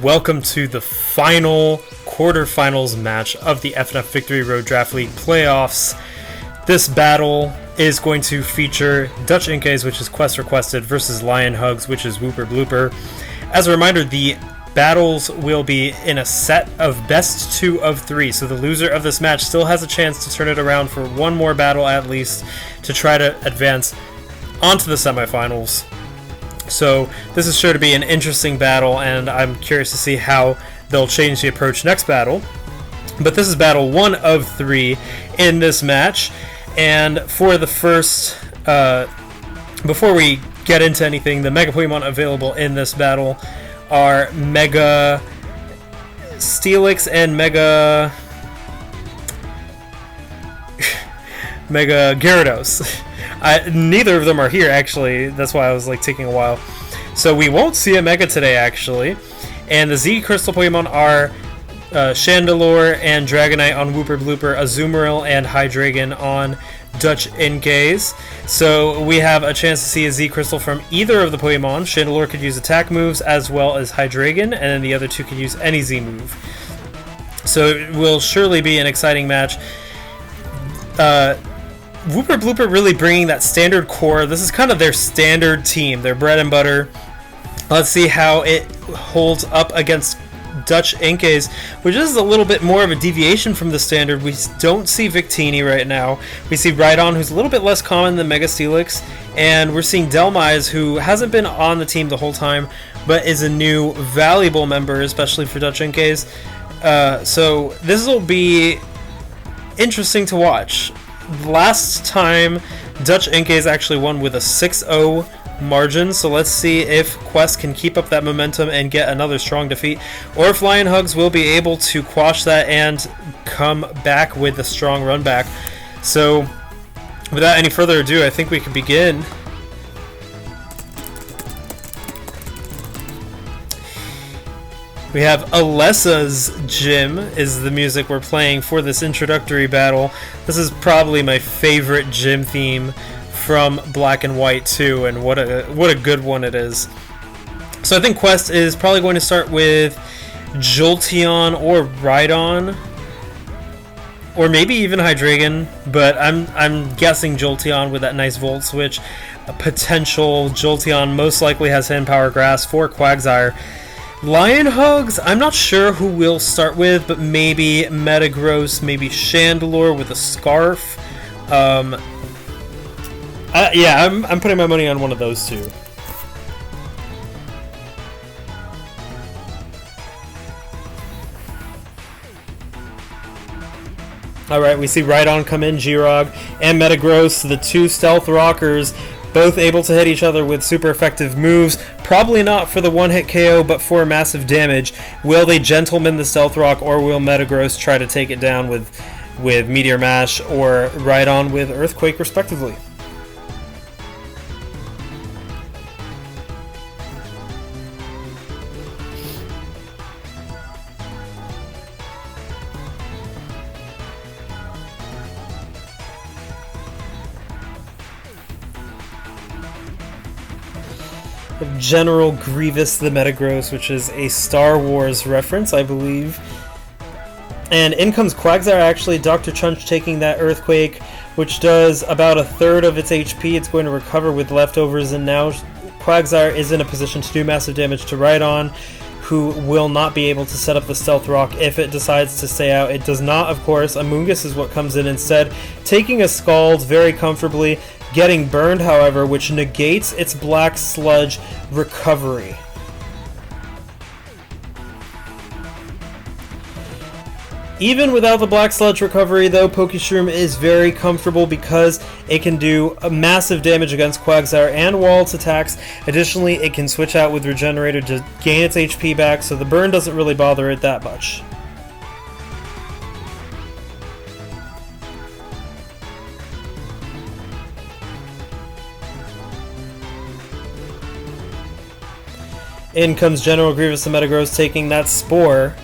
Welcome to the final quarterfinals match of the FnF Victory Road Draft League playoffs. This battle is going to feature Dutch Inkays, which is Quest Requested, versus Lion Hugs, which is Wooper Blooper. As a reminder, the battles will be in a set of best 2 of 3, so the loser of this match still has a chance to turn it around for one more battle at least to try to advance onto the semifinals. So this is sure to be an interesting battle, and I'm curious to see how they'll change the approach next battle. But this is battle 1 of 3 in this match, and for the first, before we get into anything, the Mega Pokemon available in this battle are Mega Steelix and Mega Gyarados. Neither of them are here, actually. That's why I was taking a while. So we won't see a Mega today, actually. And the Z Crystal Pokemon are Chandelure and Dragonite on Wooper Blooper, Azumarill and Hydreigon on Dutch Inkays. So we have a chance to see a Z Crystal from either of the Pokemon. Chandelure could use attack moves as well as Hydreigon, and then the other two could use any Z move. So it will surely be an exciting match. Wooper Blooper really bringing that standard core. This is kind of their standard team, their bread and butter. Let's see how it holds up against Dutch Inkays, which is a little bit more of a deviation from the standard. We don't see Victini right now. We see Rhydon, who's a little bit less common than Mega Steelix, and we're seeing Delmise, who hasn't been on the team the whole time, but is a new valuable member, especially for Dutch Inkays. So this will be interesting to watch. Last time, Dutch Inkays actually won with a 6-0 margin, so let's see if Quest can keep up that momentum and get another strong defeat, or if Lion Hugs will be able to quash that and come back with a strong run back. So, without any further ado, I think we can begin. We have Alessa's Gym is the music we're playing for this introductory battle. This is probably my favorite gym theme from Black and White 2, and what a good one it is. So I think Quest is probably going to start with Jolteon or Rhydon, or maybe even Hydreigon, but I'm guessing Jolteon with that nice Volt Switch. A potential Jolteon most likely has Hand Power Grass for Quagsire. Lion Hugs, I'm not sure who we'll start with, but maybe Metagross, maybe Chandelure with a Scarf. Yeah, I'm putting my money on one of those two. Alright, we see Rhydon come in, Giroud, and Metagross, the two Stealth Rockers, both able to hit each other with super effective moves. Probably not for the one-hit KO, but for massive damage. Will they Gentleman the Stealth Rock, or will Metagross try to take it down with Meteor Mash, or Rhydon with Earthquake, respectively? General Grievous the Metagross, which is a Star Wars reference, I believe. And in comes Quagsire, actually. Dr. Chunch taking that Earthquake, which does about a third of its HP. It's going to recover with leftovers, and now Quagsire is in a position to do massive damage to Rhydon, who will not be able to set up the Stealth Rock if it decides to stay out. It does not, of course. Amoonguss is what comes in instead, taking a Scald very comfortably. Getting burned, however, which negates its Black Sludge recovery. Even without the Black Sludge recovery, though, Pokeshroom is very comfortable because it can do a massive damage against Quagsire and while its attacks. Additionally, it can switch out with Regenerator to gain its HP back, so the burn doesn't really bother it that much. In comes General Grievous the Metagross taking that Spore.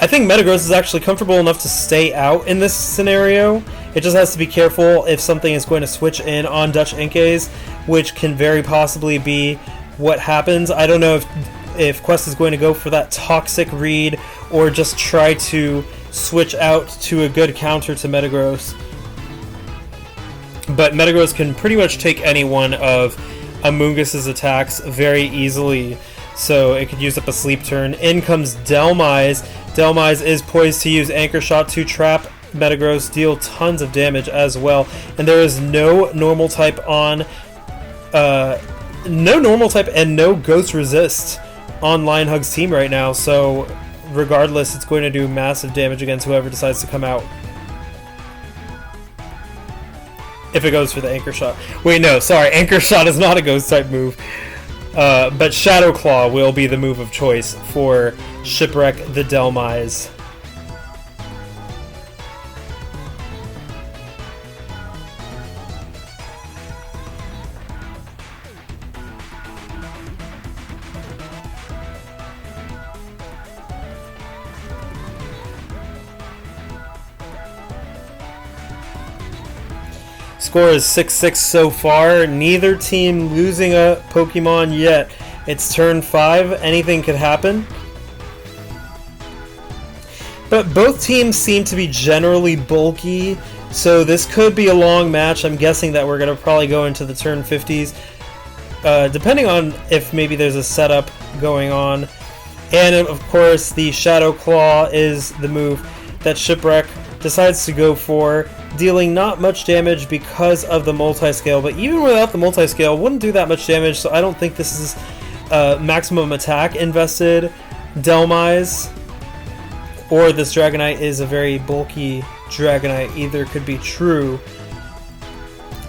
I think Metagross is actually comfortable enough to stay out in this scenario, It just has to be careful if something is going to switch in on Dutch Inkays, which can very possibly be what happens. I don't know if Quest is going to go for that toxic read or just try to switch out to a good counter to Metagross. But Metagross can pretty much take any one of Amoongus's attacks very easily, so it could use up a sleep turn. In comes Dhelmise. Dhelmise is poised to use Anchor Shot to trap Metagross, deal tons of damage as well. And there is no normal type on, no normal type and no Ghost Resist on Lionhug's team right now, so regardless, it's going to do massive damage against whoever decides to come out. If it goes for the Anchor Shot. Wait, no, sorry, Anchor Shot is not a Ghost type move. But Shadow Claw will be the move of choice for Shipwreck the Dhelmise. Score is 6-6 so far. Neither team losing a Pokemon yet. It's turn 5. Anything could happen. But both teams seem to be generally bulky, so this could be a long match. I'm guessing that we're going to probably go into the turn 50s, depending on if maybe there's a setup going on. And of course, the Shadow Claw is the move that Shipwreck decides to go for, dealing not much damage because of the multi-scale, but even without the multi-scale, wouldn't do that much damage, so I don't think this is maximum attack invested Dhelmise, or this Dragonite is a very bulky Dragonite. Either could be true.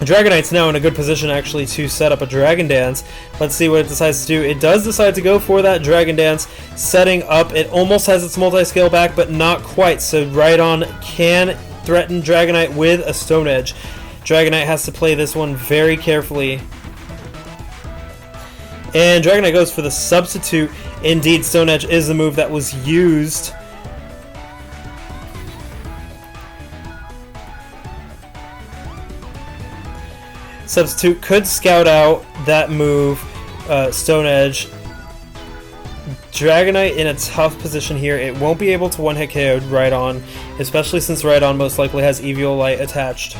Dragonite's now in a good position actually to set up a Dragon Dance. Let's see what it decides to do. It does decide to go for that Dragon Dance, setting up. It almost has its multi-scale back, but not quite, so Rhydon can threaten Dragonite with a Stone Edge. Dragonite has to play this one very carefully. And Dragonite goes for the substitute. Indeed, Stone Edge is the move that was used. Substitute could scout out that move, Stone Edge. Dragonite in a tough position here. It won't be able to one-hit KO Rhydon, especially since Rhydon most likely has Eviolite attached.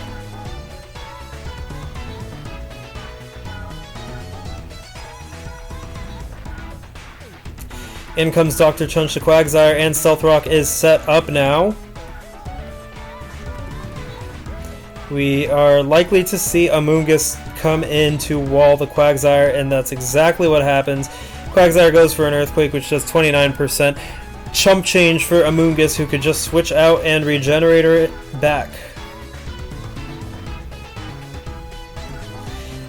In comes Dr. Chunch the Quagsire, and Stealth Rock is set up now. We are likely to see Amoongus come in to wall the Quagsire, and that's exactly what happens. Quagsire goes for an Earthquake, which does 29%. Chump change for Amoongus, who could just switch out and Regenerator it back.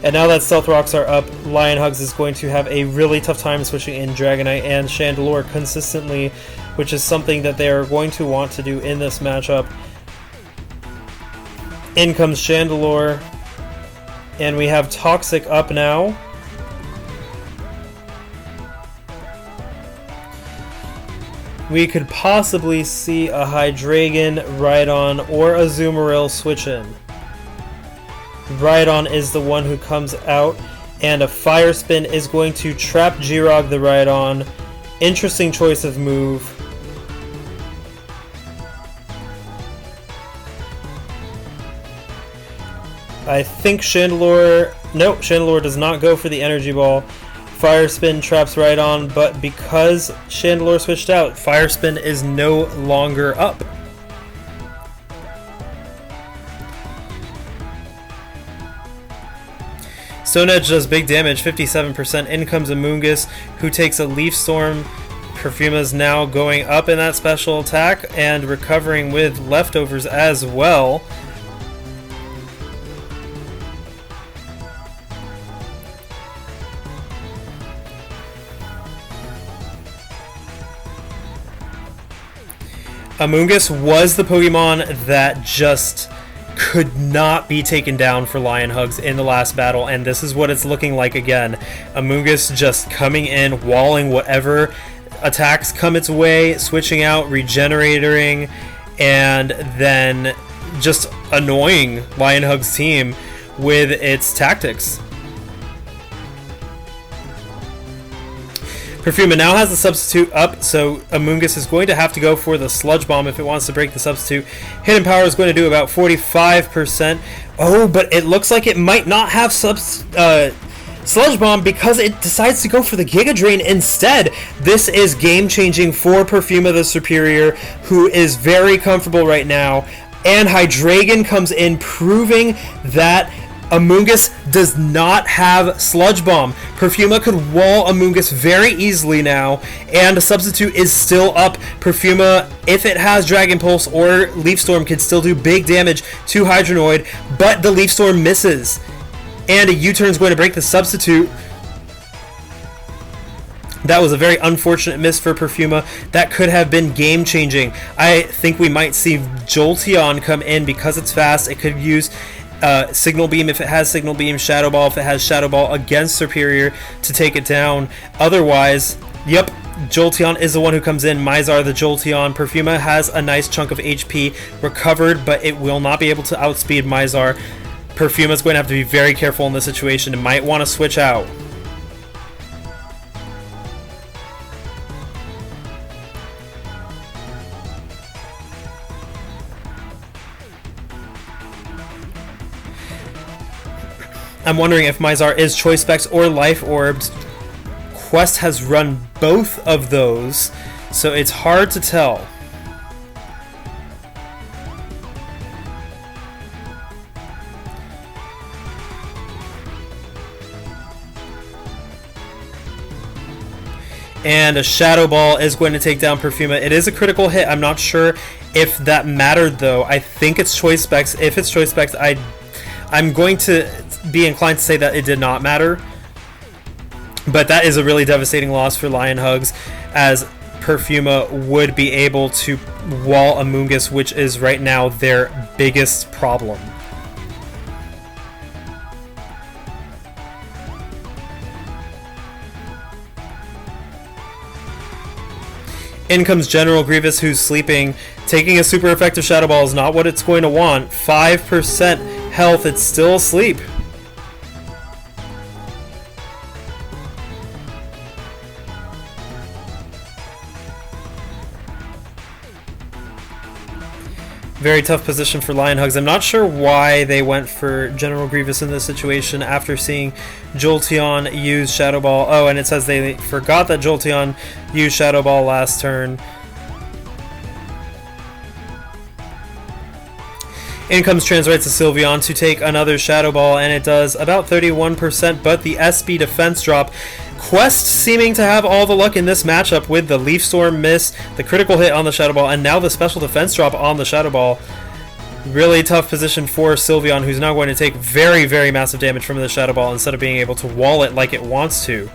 And now that Stealth Rocks are up, Lionhugs is going to have a really tough time switching in Dragonite and Chandelure consistently, which is something that they are going to want to do in this matchup. In comes Chandelure, and we have Toxic up now. We could possibly see a Hydreigon, Rhydon, or a Azumarill switch in. Rhydon is the one who comes out, and a Fire Spin is going to trap Giroud the Rhydon. Interesting choice of move. I think Chandelure... Nope, Chandelure does not go for the Energy Ball. Fire Spin traps Rhydon, but because Chandelure switched out, Fire Spin is no longer up. Stone Edge does big damage, 57%. In comes Amoongus, who takes a Leaf Storm. Perfuma's now going up in that special attack and recovering with leftovers as well. Amoongus was the Pokemon that just could not be taken down for Lionhugs in the last battle, and this is what it's looking like again. Amoongus just coming in, walling whatever attacks come its way, switching out, regenerating, and then just annoying Lionhug's team with its tactics. Perfuma now has the substitute up, so Amoonguss is going to have to go for the Sludge Bomb if it wants to break the substitute. Hidden Power is going to do about 45%. Oh, but it looks like it might not have Sludge Bomb because it decides to go for the Giga Drain instead. This is game-changing for Perfuma the Superior, who is very comfortable right now. And Hydreigon comes in, proving that Amoonguss does not have Sludge Bomb. Perfuma could wall Amoonguss very easily now, and the substitute is still up. Perfuma, if it has Dragon Pulse or Leaf Storm, can still do big damage to Hydronoid, but the Leaf Storm misses. And a U-turn is going to break the substitute. That was a very unfortunate miss for Perfuma. That could have been game-changing. I think we might see Jolteon come in because it's fast. It could use Signal Beam if it has Signal Beam, Shadow Ball if it has Shadow Ball against Superior to take it down. Otherwise, yep, Jolteon is the one who comes in. Mizar the Jolteon. Perfuma has a nice chunk of HP recovered, but it will not be able to outspeed Mizar. Perfuma is going to have to be very careful in this situation and might want to switch out. I'm wondering if Mizar is Choice Specs or Life Orbs. Quest has run both of those, so it's hard to tell. And a Shadow Ball is going to take down Perfuma. It is a critical hit. I'm not sure if that mattered, though. I think it's Choice Specs. If it's Choice Specs, I'm going to be inclined to say that it did not matter. But that is a really devastating loss for Lionhugs, as Perfuma would be able to wall Amoonguss, which is right now their biggest problem. In comes General Grievous, who's sleeping. Taking a super effective Shadow Ball is not what it's going to want. 5% health, it's still asleep. Very tough position for Lionhugs. I'm not sure why they went for General Grievous in this situation after seeing Jolteon use Shadow Ball. Oh, and it says they forgot that Jolteon used Shadow Ball last turn. In comes Transrites to Sylveon to take another Shadow Ball, and it does about 31%, but the SB defense drop. Quest seeming to have all the luck in this matchup with the Leaf Storm miss, the critical hit on the Shadow Ball, and now the special defense drop on the Shadow Ball. Really tough position for Sylveon, who's now going to take very, very massive damage from the Shadow Ball instead of being able to wall it like it wants to.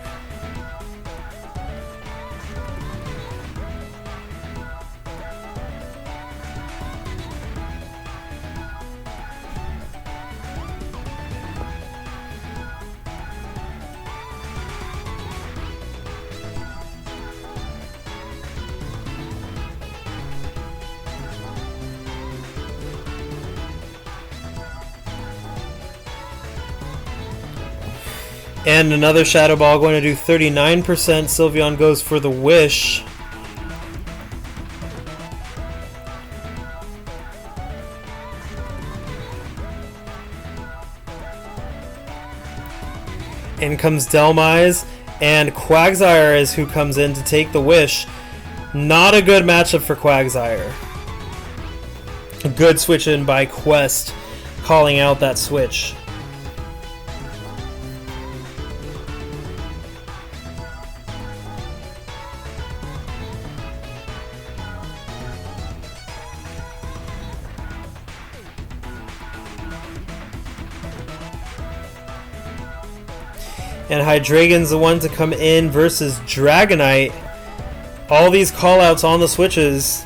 And another Shadow Ball going to do 39%. Sylveon goes for the Wish. In comes Delmise, and Quagsire is who comes in to take the Wish. Not a good matchup for Quagsire. A good switch in by Quest, calling out that switch. And Hydreigon's the one to come in versus Dragonite. All these callouts on the switches.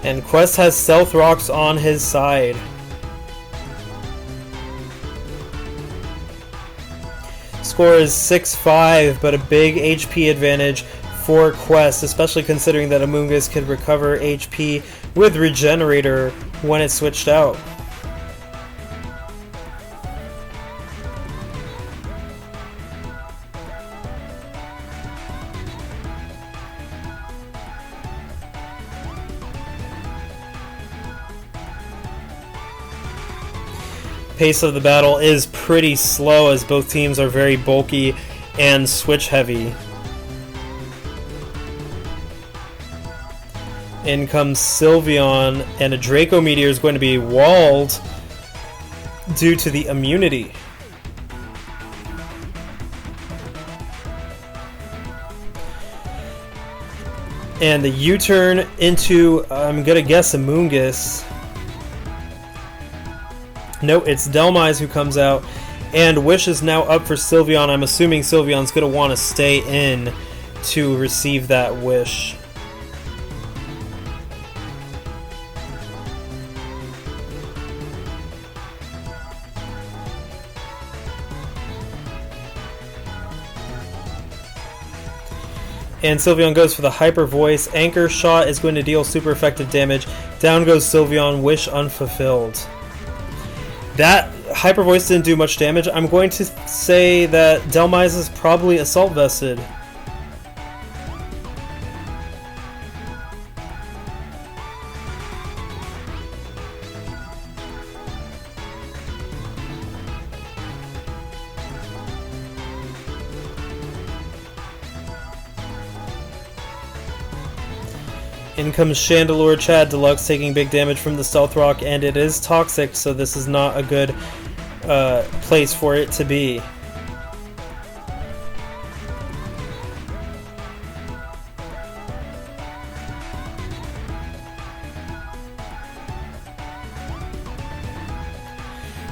And Quest has Stealth Rocks on his side. score is 6-5, but a big HP advantage for Quest, especially considering that Amoonguss could recover HP with Regenerator when it's switched out. Pace of the battle is pretty slow as both teams are very bulky and switch heavy. In comes Sylveon, and a Draco Meteor is going to be walled due to the immunity. And the U-turn into, I'm gonna guess, Amoonguss. No, it's Delmise who comes out, and Wish is now up for Sylveon. I'm assuming Sylveon's going to want to stay in to receive that Wish. And Sylveon goes for the Hyper Voice. Anchor Shot is going to deal super effective damage. Down goes Sylveon, Wish unfulfilled. That Hyper Voice didn't do much damage. I'm going to say that Delmise is probably Assault Vested. In comes Chandelure Chad Deluxe, taking big damage from the Stealth Rock, and it is toxic, so this is not a good place for it to be.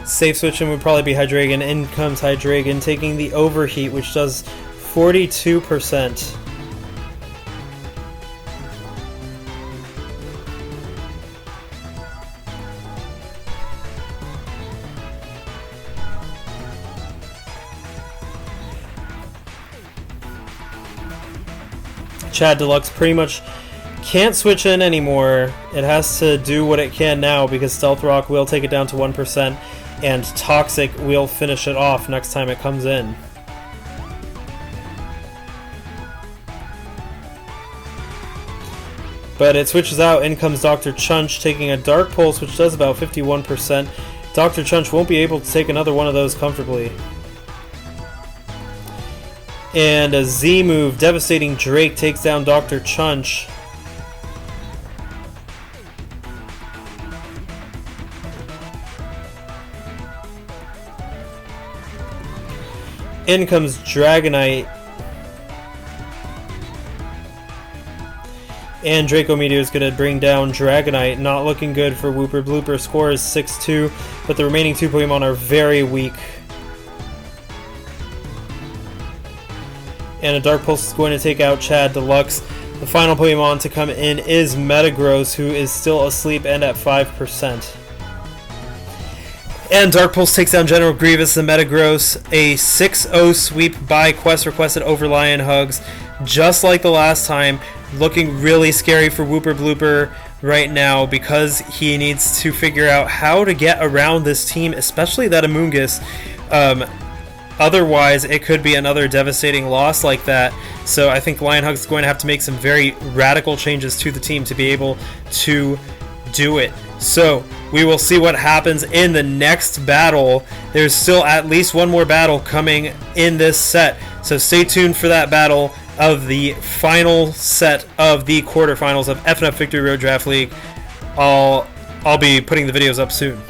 Safe switching would probably be Hydreigon. In comes Hydreigon, taking the Overheat, which does 42%. Chad Deluxe pretty much can't switch in anymore. It has to do what it can now because Stealth Rock will take it down to 1%, and Toxic will finish it off next time it comes in. But it switches out. In comes Dr. Chunch, taking a Dark Pulse, which does about 51%. Dr. Chunch won't be able to take another one of those comfortably. And a Z move, Devastating Drake, takes down Dr. Chunch. In comes Dragonite. And Draco Meteor is going to bring down Dragonite. Not looking good for Wooper. Blooper score is 6-2, but the remaining two Pokemon are very weak. And a Dark Pulse is going to take out Chad Deluxe. The final Pokemon to come in is Metagross, who is still asleep and at 5%. And Dark Pulse takes down General Grievous and Metagross. A 6-0 sweep by Quest requested over Lion Hugs. Just like the last time, looking really scary for Wooper Blooper right now because he needs to figure out how to get around this team, especially that Amoonguss. Otherwise, it could be another devastating loss like that. So I think Lion Hugs is going to have to make some very radical changes to the team to be able to do it. So we will see what happens in the next battle. There's still at least one more battle coming in this set. So stay tuned for that battle of the final set of the quarterfinals of FnF Victory Road Draft League. I'll be putting the videos up soon.